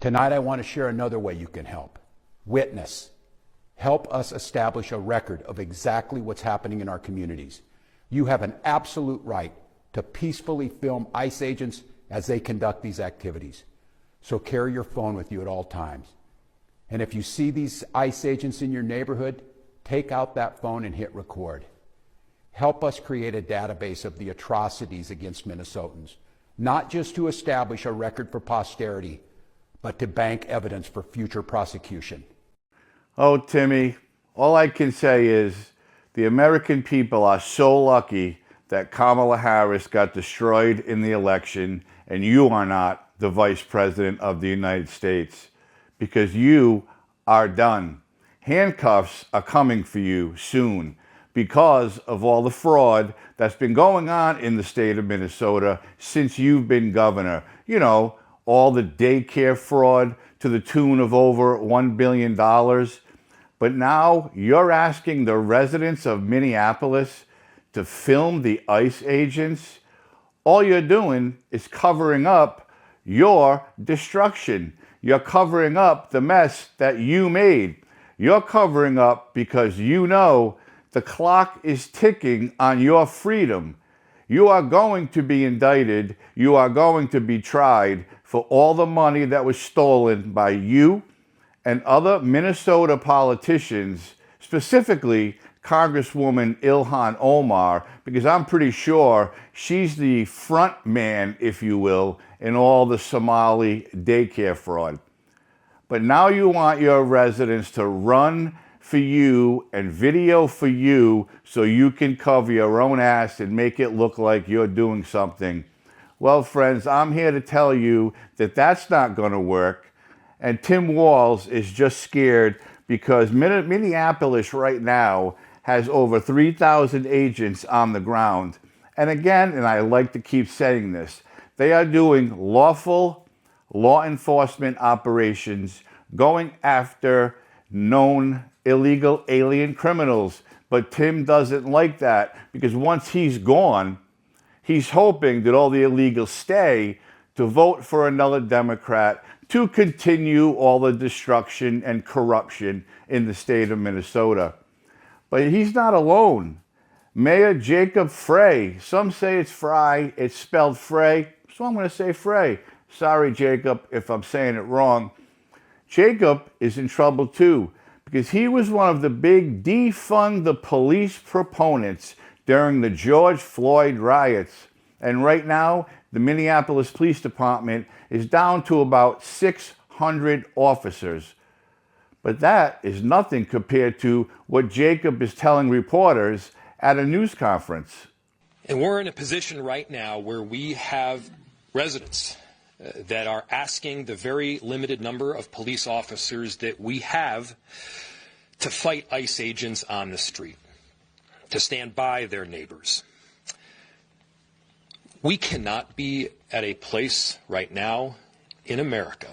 Tonight, I want to share another way you can help. Witness. Help us establish a record of exactly what's happening in our communities. You have an absolute right to peacefully film ICE agents as they conduct these activities. So carry your phone with you at all times. And if you see these ICE agents in your neighborhood, take out that phone and hit record. Help us create a database of the atrocities against Minnesotans, not just to establish a record for posterity, but to bank evidence for future prosecution. Oh, Timmy, all I can say is the American people are so lucky that Kamala Harris got destroyed in the election and you are not the Vice President of the United States, because you are done. Handcuffs are coming for you soon because of all the fraud that's been going on in the state of Minnesota since you've been governor. You know, all the daycare fraud to the tune of over $1 billion. But now you're asking the residents of Minneapolis to film the ICE agents. All you're doing is covering up your destruction. You're covering up the mess that you made. You're covering up because you know the clock is ticking on your freedom. You are going to be indicted. You are going to be tried for all the money that was stolen by you and other Minnesota politicians, specifically Congresswoman Ilhan Omar, because I'm pretty sure she's the front man, if you will, in all the Somali daycare fraud. But now you want your residents to run for you and video for you so you can cover your own ass and make it look like you're doing something. Well, friends, I'm here to tell you that that's not going to work. And Tim Walz is just scared because Minneapolis right now has over 3,000 agents on the ground. And again, and I like to keep saying this, they are doing lawful law enforcement operations going after known illegal alien criminals. But Tim doesn't like that because once he's gone, he's hoping that all the illegals stay to vote for another Democrat to continue all the destruction and corruption in the state of Minnesota. But he's not alone. Mayor Jacob Frey, some say it's Fry, it's spelled Frey, so I'm going to say Frey. Sorry, Jacob, if I'm saying it wrong. Jacob is in trouble too, because he was one of the big defund the police proponents during the George Floyd riots. And right now, the Minneapolis Police Department is down to about 600 officers. But that is nothing compared to what Jacob is telling reporters at a news conference. And we're in a position right now where we have residents that are asking the very limited number of police officers that we have to fight ICE agents on the street, to stand by their neighbors. We cannot be at a place right now in America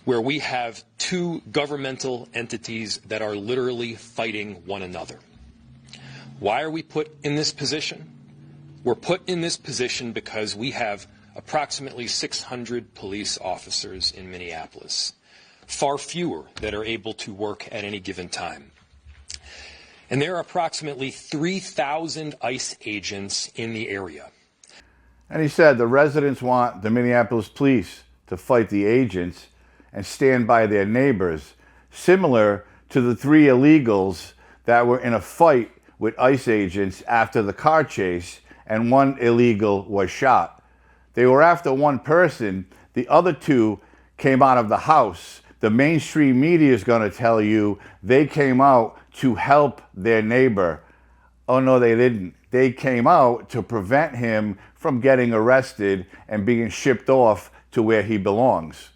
where we have two governmental entities that are literally fighting one another. Why are we put in this position? We're put in this position because we have approximately 600 police officers in Minneapolis, far fewer that are able to work at any given time. And there are approximately 3,000 ICE agents in the area. And he said the residents want the Minneapolis police to fight the agents and stand by their neighbors, similar to the three illegals that were in a fight with ICE agents after the car chase and one illegal was shot. They were after one person. The other two came out of the house. The mainstream media is going to tell you they came out to help their neighbor. Oh, no, they didn't. They came out to prevent him from getting arrested and being shipped off to where he belongs.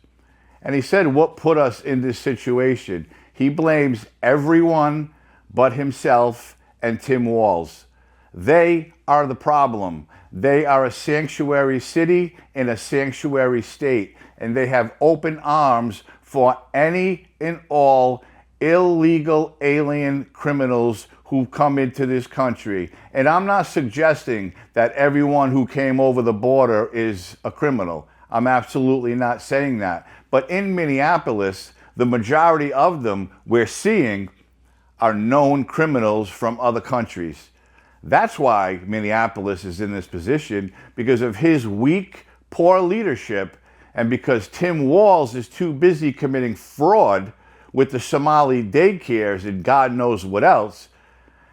And he said, what put us in this situation? He blames everyone but himself and Tim Walz. They are the problem. They are a sanctuary city in a sanctuary state, and they have open arms for any and all illegal alien criminals who come into this country. And I'm not suggesting that everyone who came over the border is a criminal. I'm absolutely not saying that. But in Minneapolis, the majority of them we're seeing are known criminals from other countries. That's why Minneapolis is in this position, because of his weak, poor leadership, and because Tim Walz is too busy committing fraud with the Somali daycares and God knows what else.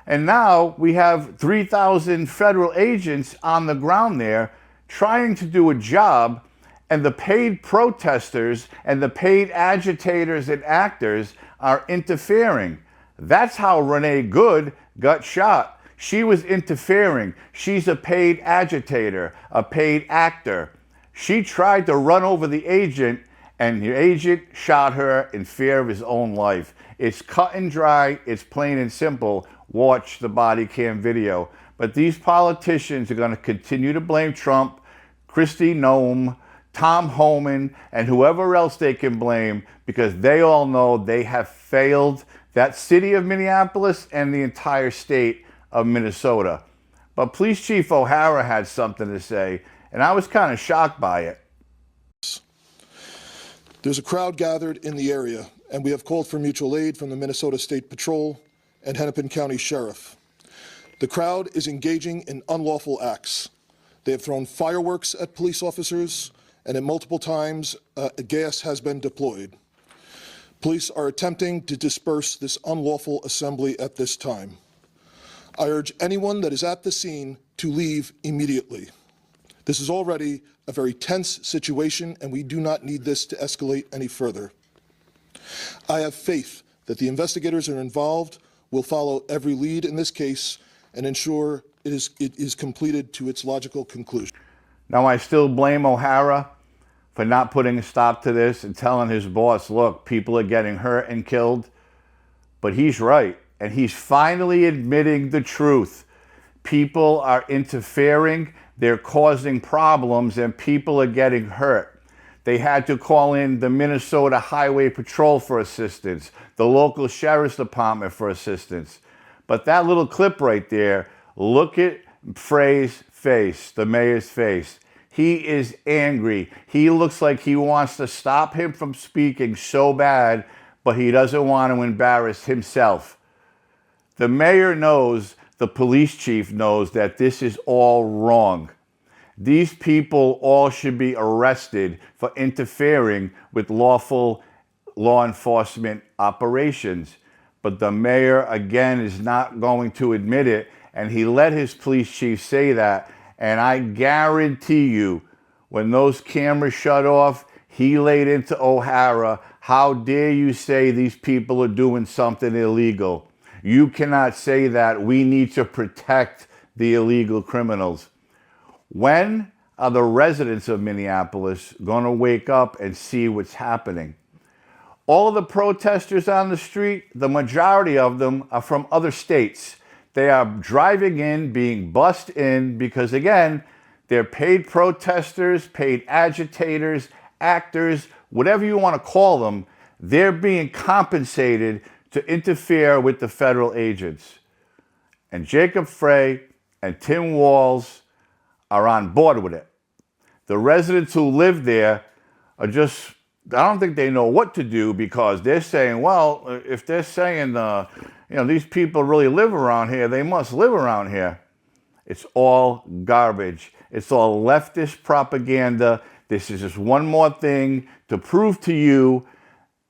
And now we have 3,000 federal agents on the ground there trying to do a job, and the paid protesters and the paid agitators and actors are interfering. That's how Renee Good got shot. She was interfering. She's a paid agitator, a paid actor. She tried to run over the agent, and the agent shot her in fear of his own life. It's cut and dry. It's plain and simple. Watch the body cam video. But these politicians are going to continue to blame Trump, Kristi Noem, Tom Homan, and whoever else they can blame, because they all know they have failed that city of Minneapolis and the entire state of Minnesota. But Police Chief O'Hara had something to say, and I was kind of shocked by it. There's a crowd gathered in the area, and we have called for mutual aid from the Minnesota State Patrol and Hennepin County Sheriff. The crowd is engaging in unlawful acts. They have thrown fireworks at police officers, and at multiple times, gas has been deployed. Police are attempting to disperse this unlawful assembly at this time. I urge anyone that is at the scene to leave immediately. This is already a very tense situation, and we do not need this to escalate any further. I have faith that the investigators that are involved will follow every lead in this case and ensure it is completed to its logical conclusion. Now, I still blame O'Hara for not putting a stop to this and telling his boss, look, people are getting hurt and killed. But he's right, and he's finally admitting the truth. People are interfering, they're causing problems, and people are getting hurt. They had to call in the Minnesota Highway Patrol for assistance, the local sheriff's department for assistance. But that little clip right there, look at Frey's face, the mayor's face. He is angry. He looks like he wants to stop him from speaking so bad, but he doesn't want to embarrass himself. The mayor knows, the police chief knows that this is all wrong. These people all should be arrested for interfering with lawful law enforcement operations. But the mayor, again, is not going to admit it, and he let his police chief say that. And I guarantee you, when those cameras shut off, he laid into O'Hara, how dare you say these people are doing something illegal? You cannot say that. We need to protect the illegal criminals. When are the residents of Minneapolis going to wake up and see what's happening? All the protesters on the street, the majority of them are from other states. They are driving in, being bussed in, because again, they're paid protesters, paid agitators, actors, whatever you want to call them. They're being compensated to interfere with the federal agents. And Jacob Frey and Tim Walz are on board with it. The residents who live there are just, I don't think they know what to do, because they're saying, well, if they're saying, these people really live around here, they must live around here. It's all garbage. It's all leftist propaganda. This is just one more thing to prove to you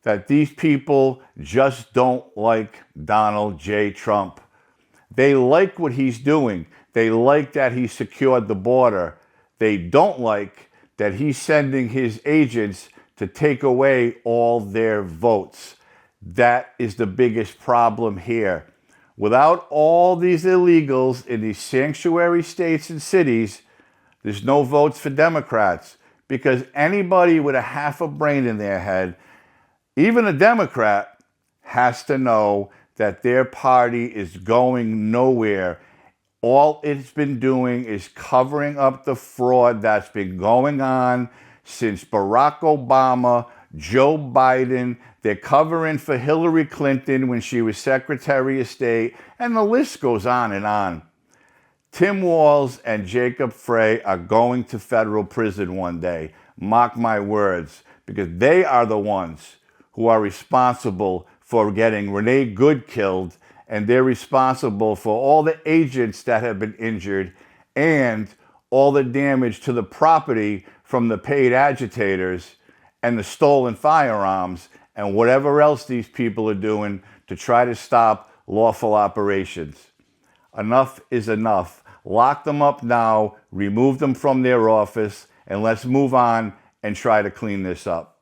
that these people just don't like Donald J. Trump. They like what he's doing. They like that he secured the border. They don't like that he's sending his agents to take away all their votes. That is the biggest problem here. Without all these illegals in these sanctuary states and cities, there's no votes for Democrats, because anybody with a half a brain in their head, even a Democrat, has to know that their party is going nowhere. All it's been doing is covering up the fraud that's been going on since Barack Obama, Joe Biden. They're covering for Hillary Clinton when she was Secretary of State, and the list goes on and on. Tim Walz and Jacob Frey are going to federal prison one day. Mark my words, because they are the ones who are responsible for getting Renee Good killed, and they're responsible for all the agents that have been injured and all the damage to the property from the paid agitators and the stolen firearms and whatever else these people are doing to try to stop lawful operations. Enough is enough. Lock them up now, remove them from their office, and let's move on and try to clean this up.